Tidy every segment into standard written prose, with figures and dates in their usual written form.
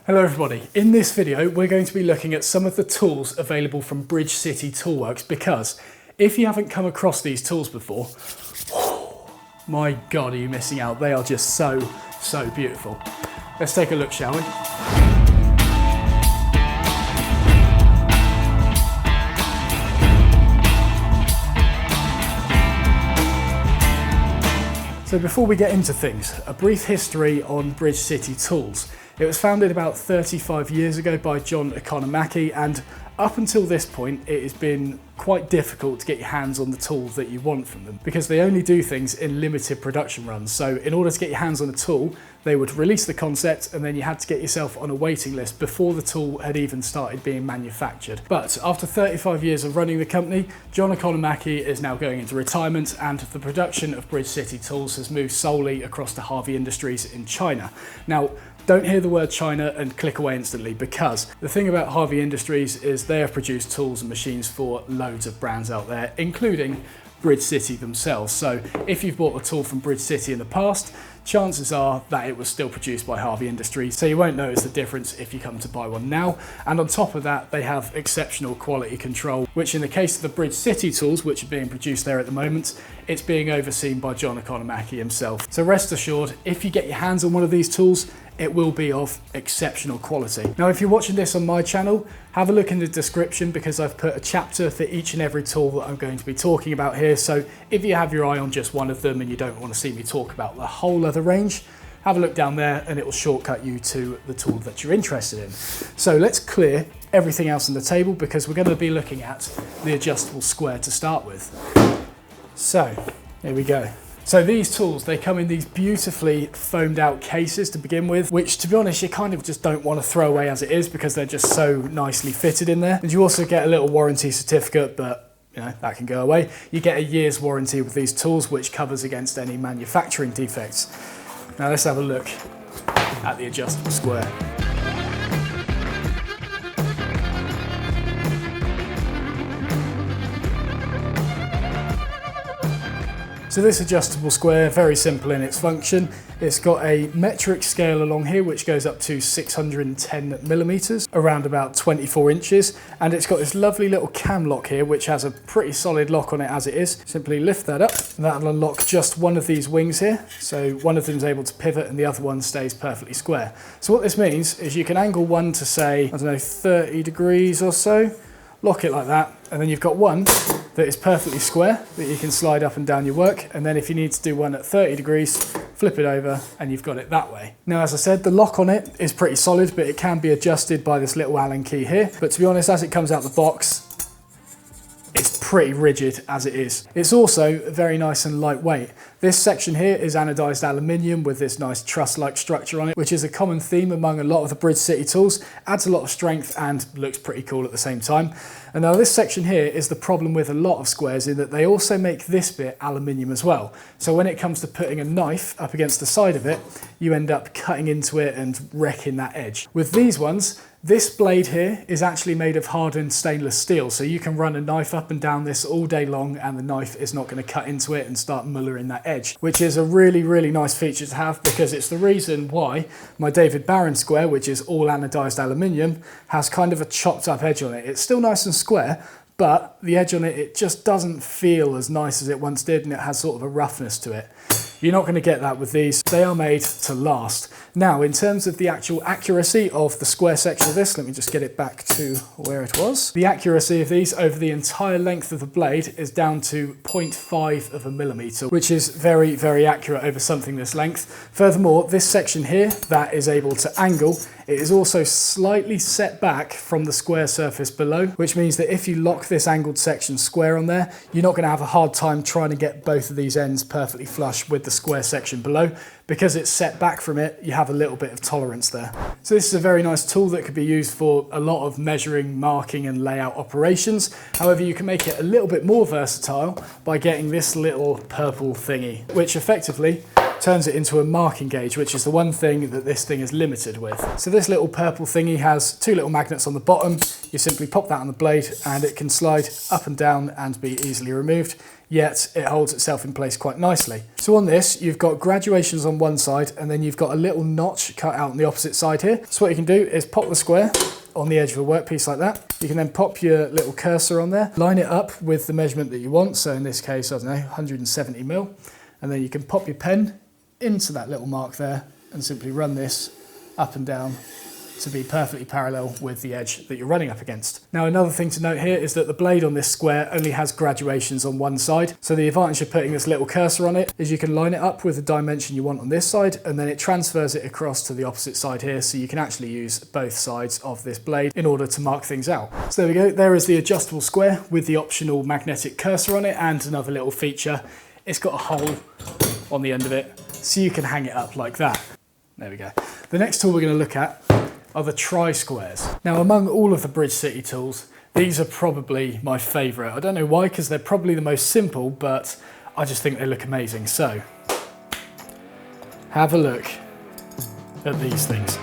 Hello everybody, in this video we're going to be looking at some of the tools available from Bridge City Toolworks, because if you haven't come across these tools before, my god are you missing out. They are just so beautiful. Let's take a look, shall we? So before we get into things, a brief history on Bridge City Tools. It was founded about 35 years ago by John Economaki, and up until this point it has been quite difficult to get your hands on the tool that you want from them because they only do things in limited production runs. So in order to get your hands on a tool, they would release the concept and then you had to get yourself on a waiting list before the tool had even started being manufactured. But after 35 years of running the company, John Economaki is now going into retirement, and the production of Bridge City Tools has moved solely across to Harvey Industries in China. Now, don't hear the word China and click away instantly, because the thing about Harvey Industries is they have produced tools and machines for loads of brands out there, including Bridge City themselves. So if you've bought a tool from Bridge City in the past, chances are that it was still produced by Harvey Industries, so you won't notice the difference if you come to buy one now. And on top of that, they have exceptional quality control, which in the case of the Bridge City tools, which are being produced there at the moment, it's being overseen by John Economaki himself. So rest assured, if you get your hands on one of these tools, it will be of exceptional quality. Now, if you're watching this on my channel, have a look in the description because I've put a chapter for each and every tool that I'm going to be talking about here. So if you have your eye on just one of them and you don't want to see me talk about the whole other range, have a look down there and it will shortcut you to the tool that you're interested in. So let's clear everything else on the table because we're going to be looking at the adjustable square to start with. So here we go. So these tools, they come in these beautifully foamed out cases to begin with, which to be honest, you kind of just don't want to throw away as it is because they're just so nicely fitted in there. And you also get a little warranty certificate, but you know, that can go away. You get a year's warranty with these tools, which covers against any manufacturing defects. Now let's have a look at the adjustable square. So this adjustable square, very simple in its function. It's got a metric scale along here, which goes up to 610 millimeters, around about 24 inches. And it's got this lovely little cam lock here, which has a pretty solid lock on it as it is. Simply lift that up, and that'll unlock just one of these wings here. So one of them is able to pivot and the other one stays perfectly square. So what this means is you can angle one to say, I don't know, 30 degrees or so, lock it like that, and then you've got one that is perfectly square that you can slide up and down your work, and then if you need to do one at 30 degrees, flip it over and you've got it that way. Now, as I said, the lock on it is pretty solid, but it can be adjusted by this little Allen key here. But to be honest, as it comes out the box, it's pretty rigid as it is. It's also very nice and lightweight. This section here is anodized aluminium with this nice truss-like structure on it, which is a common theme among a lot of the Bridge City tools. Adds a lot of strength and looks pretty cool at the same time. And now this section here is the problem with a lot of squares, in that they also make this bit aluminium as well. So when it comes to putting a knife up against the side of it, you end up cutting into it and wrecking that edge. With these ones, this blade here is actually made of hardened stainless steel, so you can run a knife up and down this all day long and the knife is not going to cut into it and start mullering that edge, which is a really nice feature to have, because it's the reason why my David Barron square, which is all anodized aluminium, has kind of a chopped up edge on it. It's still nice and square, but the edge on it, it just doesn't feel as nice as it once did, and it has sort of a roughness to it. You're not going to get that with these. They are made to last. Now, in terms of the actual accuracy of the square section of this, let me just get it back to where it was. The accuracy of these over the entire length of the blade is down to 0.5 of a millimeter, which is very accurate over something this length. Furthermore, this section here that is able to angle, it is also slightly set back from the square surface below, which means that if you lock this angled section square on there, you're not going to have a hard time trying to get both of these ends perfectly flush with the square section below. Because it's set back from it, you have a little bit of tolerance there. So this is a very nice tool that could be used for a lot of measuring, marking and layout operations. However, you can make it a little bit more versatile by getting this little purple thingy, which effectively turns it into a marking gauge, which is the one thing that this thing is limited with. So this little purple thingy has two little magnets on the bottom. You simply pop that on the blade and it can slide up and down and be easily removed, yet it holds itself in place quite nicely. So on this, you've got graduations on one side and then you've got a little notch cut out on the opposite side here. So what you can do is pop the square on the edge of a workpiece like that. You can then pop your little cursor on there, line it up with the measurement that you want. So in this case, I don't know, 170 mil. And then you can pop your pen into that little mark there and simply run this up and down to be perfectly parallel with the edge that you're running up against. Now another thing to note here is that the blade on this square only has graduations on one side. So the advantage of putting this little cursor on it is you can line it up with the dimension you want on this side and then it transfers it across to the opposite side here, so you can actually use both sides of this blade in order to mark things out. So there we go, there is the adjustable square with the optional magnetic cursor on it, and another little feature, it's got a hole on the end of it so you can hang it up like that. There we go. The next tool we're going to look at are the tri-squares. Now among all of the Bridge City tools, these are probably my favourite. I don't know why, because they're probably the most simple, but I just think they look amazing. So have a look at these things.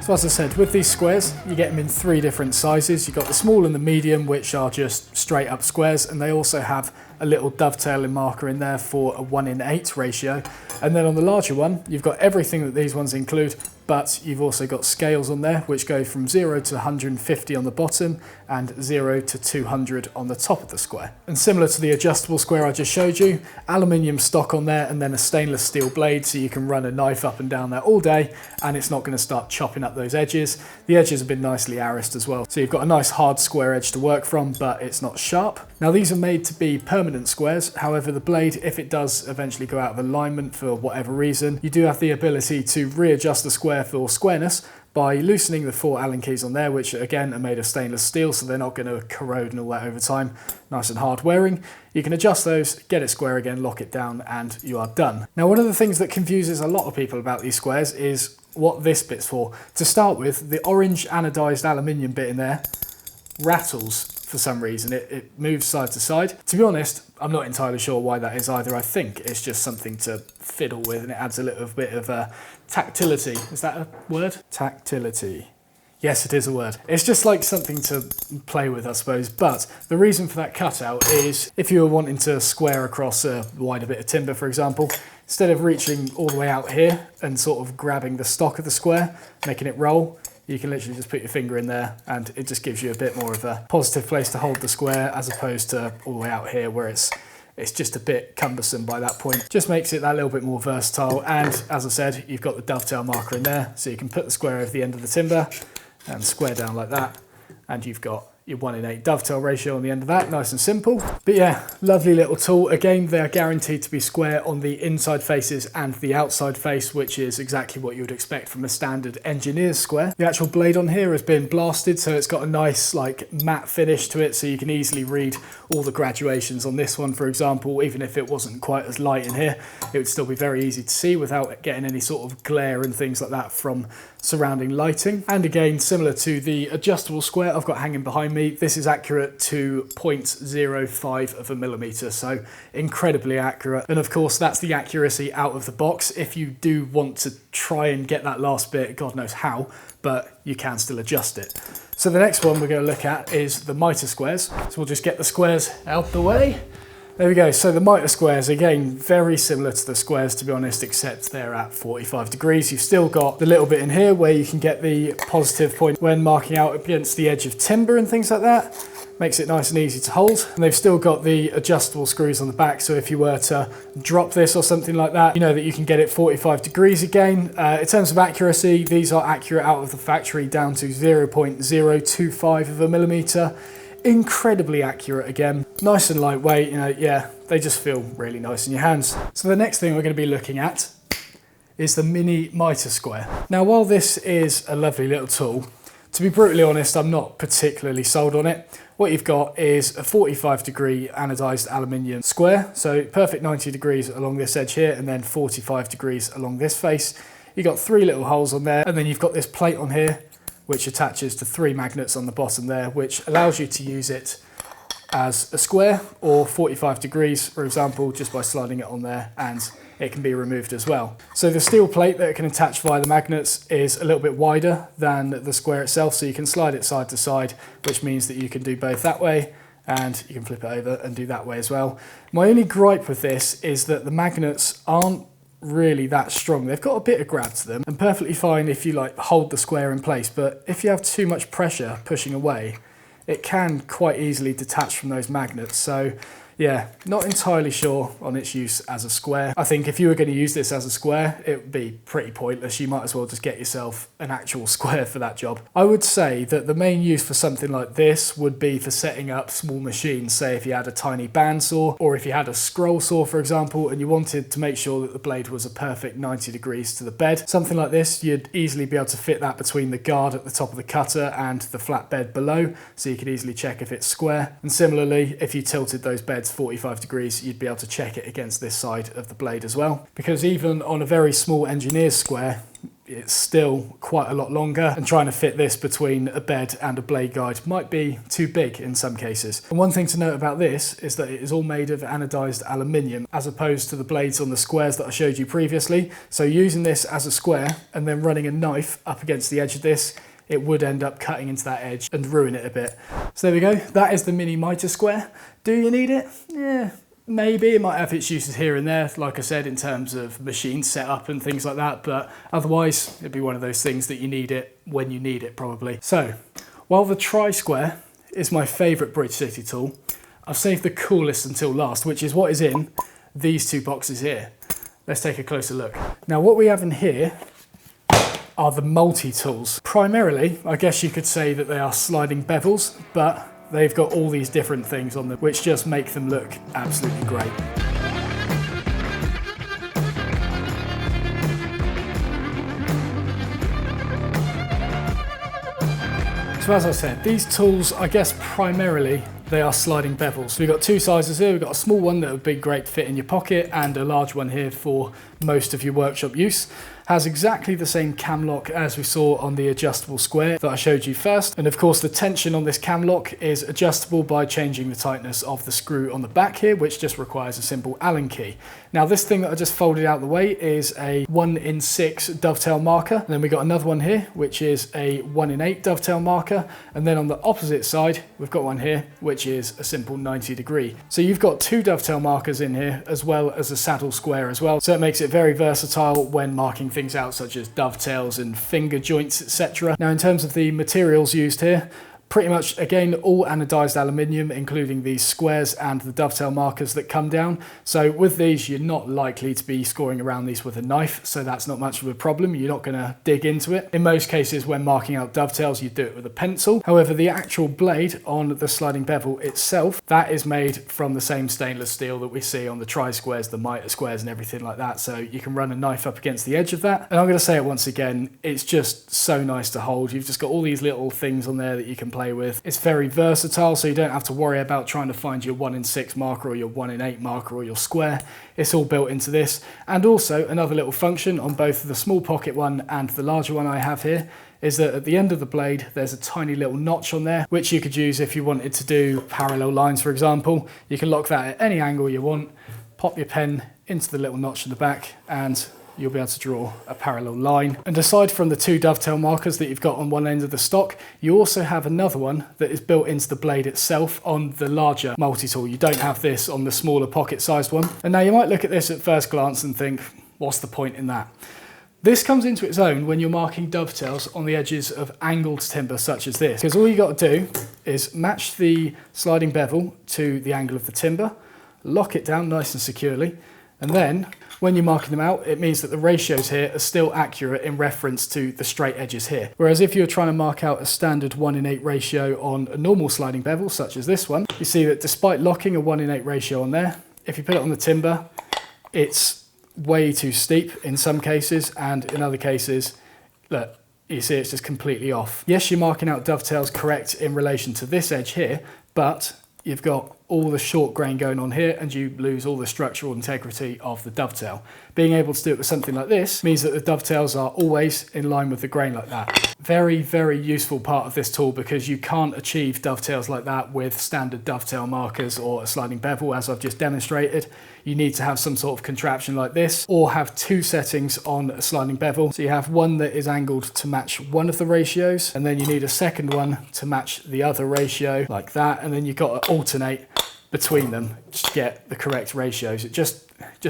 So as I said, with these squares, you get them in three different sizes. You've got the small and the medium, which are just straight up squares, and they also have a little dovetailing marker in there for a 1:8 ratio. And then on the larger one, you've got everything that these ones include, but you've also got scales on there, which go from 0 to 150 on the bottom and 0 to 200 on the top of the square. And similar to the adjustable square I just showed you, aluminium stock on there and then a stainless steel blade, so you can run a knife up and down there all day and it's not going to start chopping up those edges. The edges have been nicely arrised as well, so you've got a nice hard square edge to work from, but it's not sharp. Now these are made to be permanent squares, however the blade, if it does eventually go out of alignment for whatever reason, you do have the ability to readjust the square for squareness by loosening the 4 Allen keys on there, which again are made of stainless steel, so they're not going to corrode and all that over time. Nice and hard wearing. You can adjust those, get it square again, lock it down, and you are done. Now one of the things that confuses a lot of people about these squares is what this bit's for. To start with, the orange anodized aluminium bit in there rattles for some reason. It moves side to side. To be honest, I'm not entirely sure why that is either. I think it's just something to fiddle with and it adds a little bit of tactility. Is that a word? Tactility. Yes, it is a word. It's just like something to play with, I suppose. But the reason for that cutout is if you were wanting to square across a wider bit of timber, for example, instead of reaching all the way out here and sort of grabbing the stock of the square, making it roll, you can literally just put your finger in there and it just gives you a bit more of a positive place to hold the square, as opposed to all the way out here where it's just a bit cumbersome by that point. Just makes it that little bit more versatile. And as I said, you've got the dovetail marker in there, so you can put the square over the end of the timber and square down like that, and you've got your 1:8 dovetail ratio on the end of that, nice and simple. But yeah, lovely little tool. Again, they're guaranteed to be square on the inside faces and the outside face, which is exactly what you would expect from a standard engineer's square. The actual blade on here has been blasted, so it's got a nice like matte finish to it, so you can easily read all the graduations on this one, for example. Even if it wasn't quite as light in here, it would still be very easy to see without getting any sort of glare and things like that from surrounding lighting. And again, similar to the adjustable square I've got hanging behind me, this is accurate to 0.05 of a millimeter, so incredibly accurate. And of course, that's the accuracy out of the box. If you do want to try and get that last bit, God knows how, but you can still adjust it. So the next one we're going to look at is the Mitre Squares. So we'll just get the squares out the way. There we go. So the Mitre Squares, again, very similar to the squares, to be honest, except they're at 45 degrees. You've still got the little bit in here where you can get the positive point when marking out against the edge of timber and things like that. Makes it nice and easy to hold. And they've still got the adjustable screws on the back, so if you were to drop this or something like that, you know that you can get it 45 degrees again. In terms of accuracy, these are accurate out of the factory down to 0.025 of a millimeter. Incredibly accurate again, nice and lightweight, you know, yeah, they just feel really nice in your hands. So the next thing we're going to be looking at is the mini Mitre Square. Now, while this is a lovely little tool, to be brutally honest, I'm not particularly sold on it. What you've got is a 45 degree anodized aluminium square, so perfect 90 degrees along this edge here and then 45 degrees along this face. You've got 3 little holes on there, and then you've got this plate on here which attaches to 3 magnets on the bottom there, which allows you to use it as a square or 45 degrees, for example, just by sliding it on there, and it can be removed as well. So the steel plate that it can attach via the magnets is a little bit wider than the square itself, so you can slide it side to side, which means that you can do both that way, and you can flip it over and do that way as well. My only gripe with this is that the magnets aren't really that strong. They've got a bit of grab to them, and perfectly fine if you like hold the square in place, but if you have too much pressure pushing away, it can quite easily detach from those magnets. So yeah, not entirely sure on its use as a square. I think if you were going to use this as a square, it would be pretty pointless. You might as well just get yourself an actual square for that job. I would say that the main use for something like this would be for setting up small machines. Say if you had a tiny bandsaw, or if you had a scroll saw, for example, and you wanted to make sure that the blade was a perfect 90 degrees to the bed. Something like this, you'd easily be able to fit that between the guard at the top of the cutter and the flat bed below, so you could easily check if it's square. And similarly, if you tilted those beds 45 degrees, you'd be able to check it against this side of the blade as well. Because even on a very small engineer's square, it's still quite a lot longer, and trying to fit this between a bed and a blade guide might be too big in some cases. And one thing to note about this is that it is all made of anodized aluminium, as opposed to the blades on the squares that I showed you previously. So using this as a square and then running a knife up against the edge of this, it would end up cutting into that edge and ruin it a bit. So there we go, that is the mini Mitre Square. Do you need it? Yeah, maybe. It might have its uses here and there, like I said, in terms of machine setup and things like that, but otherwise it'd be one of those things that you need it when you need it, probably. So, while the Tri-Square is my favourite Bridge City tool, I've saved the coolest until last, which is what is in these 2 boxes here. Let's take a closer look. Now what we have in here are the multi-tools. Primarily, I guess you could say that they are sliding bevels, but they've got all these different things on them, which just make them look absolutely great. So as I said, these tools, I guess primarily, they are sliding bevels. So we've got 2 sizes here. We've got a small one that would be great to fit in your pocket, and a large one here for most of your workshop use. Has exactly the same cam lock as we saw on the adjustable square that I showed you first. And of course the tension on this cam lock is adjustable by changing the tightness of the screw on the back here, which just requires a simple Allen key. Now this thing that I just folded out of the way is a 1-in-6 dovetail marker. And then we got another one here, which is a 1-in-8 dovetail marker. And then on the opposite side, we've got one here, which is a simple 90 degree. So you've got 2 dovetail markers in here, as well as a saddle square as well. So it makes it very versatile when marking things out, such as dovetails and finger joints, etc. Now in terms of the materials used here, pretty much, again, all anodized aluminium, including these squares and the dovetail markers that come down. So with these, you're not likely to be scoring around these with a knife, so that's not much of a problem. You're not going to dig into it. In most cases, when marking out dovetails, you do it with a pencil. However, the actual blade on the sliding bevel itself, that is made from the same stainless steel that we see on the Tri-Squares, the Mitre Squares and everything like that. So you can run a knife up against the edge of that. And I'm going to say it once again, it's just so nice to hold. You've just got all these little things on there that you can play with. It's very versatile, so you don't have to worry about trying to find your 1-in-6 marker or your 1-in-8 marker or your square. It's all built into this. And also another little function on both the small pocket one and the larger one I have here is that at the end of the blade there's a tiny little notch on there, which you could use if you wanted to do parallel lines, for example. You can lock that at any angle you want, pop your pen into the little notch in the back, and you'll be able to draw a parallel line. And aside from the 2 dovetail markers that you've got on one end of the stock, you also have another one that is built into the blade itself on the larger multi-tool. You don't have this on the smaller pocket-sized one. And now you might look at this at first glance and think, what's the point in that? This comes into its own when you're marking dovetails on the edges of angled timber such as this, because all you got to do is match the sliding bevel to the angle of the timber, lock it down nice and securely, and then when you're marking them out, it means that the ratios here are still accurate in reference to the straight edges here. Whereas if you're trying to mark out a standard 1-in-8 ratio on a normal sliding bevel, such as this one, you see that despite locking a 1-in-8 ratio on there, if you put it on the timber, it's way too steep in some cases, and in other cases, look, you see it's just completely off. Yes, you're marking out dovetails correct in relation to this edge here, but you've got all the short grain going on here and you lose all the structural integrity of the dovetail. Being able to do it with something like this means that the dovetails are always in line with the grain like that. Very, very useful part of this tool because you can't achieve dovetails like that with standard dovetail markers or a sliding bevel, as I've just demonstrated. You need to have some sort of contraption like this, or have two settings on a sliding bevel. So you have one that is angled to match one of the ratios, and then you need a second one to match the other ratio like that, and then you've got to alternate between them to get the correct ratios. It just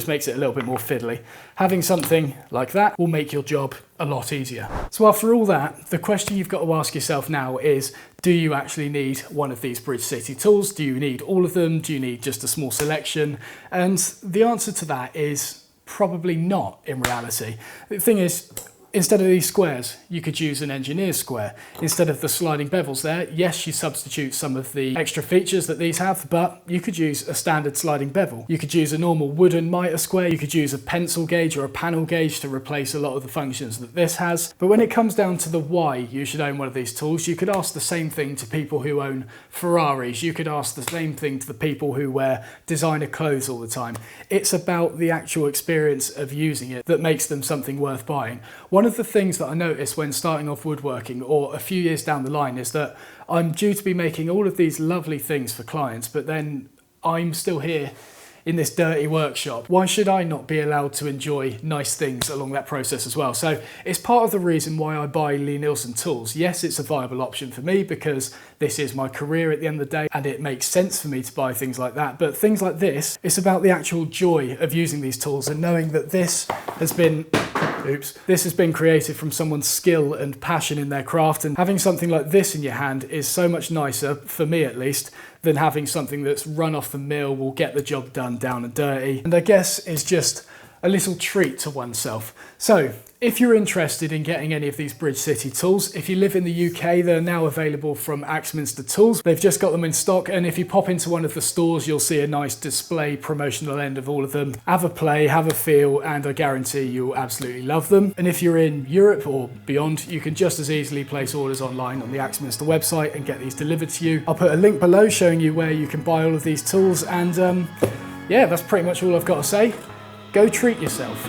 makes it a little bit more fiddly. Having something like that will make your job a lot easier. So after all that, the question you've got to ask yourself now is, do you actually need one of these Bridge City tools? Do you need all of them? Do you need just a small selection? And the answer to that is probably not in reality. The thing is, instead of these squares, you could use an engineer's square. Instead of the sliding bevels there, yes, you substitute some of the extra features that these have, but you could use a standard sliding bevel. You could use a normal wooden mitre square. You could use a pencil gauge or a panel gauge to replace a lot of the functions that this has. But when it comes down to the why you should own one of these tools, you could ask the same thing to people who own Ferraris. You could ask the same thing to the people who wear designer clothes all the time. It's about the actual experience of using it that makes them something worth buying. One of the things that I noticed when starting off woodworking, or a few years down the line, is that I'm due to be making all of these lovely things for clients, but then I'm still here in this dirty workshop. Why should I not be allowed to enjoy nice things along that process as well? So it's part of the reason why I buy Lie-Nielsen tools. Yes, it's a viable option for me because this is my career at the end of the day and it makes sense for me to buy things like that. But things like this, it's about the actual joy of using these tools and knowing that this has been created from someone's skill and passion in their craft, and having something like this in your hand is so much nicer, for me at least, than having something that's run off the mill, will get the job done down and dirty, and I guess is just a little treat to oneself. So if you're interested in getting any of these Bridge City tools, if you live in the UK, they're now available from Axminster Tools. They've just got them in stock, and if you pop into one of the stores, you'll see a nice display promotional end of all of them. Have a play, have a feel, and I guarantee you'll absolutely love them. And if you're in Europe or beyond, you can just as easily place orders online on the Axminster website and get these delivered to you. I'll put a link below showing you where you can buy all of these tools, and yeah, that's pretty much all I've got to say. Go treat yourself.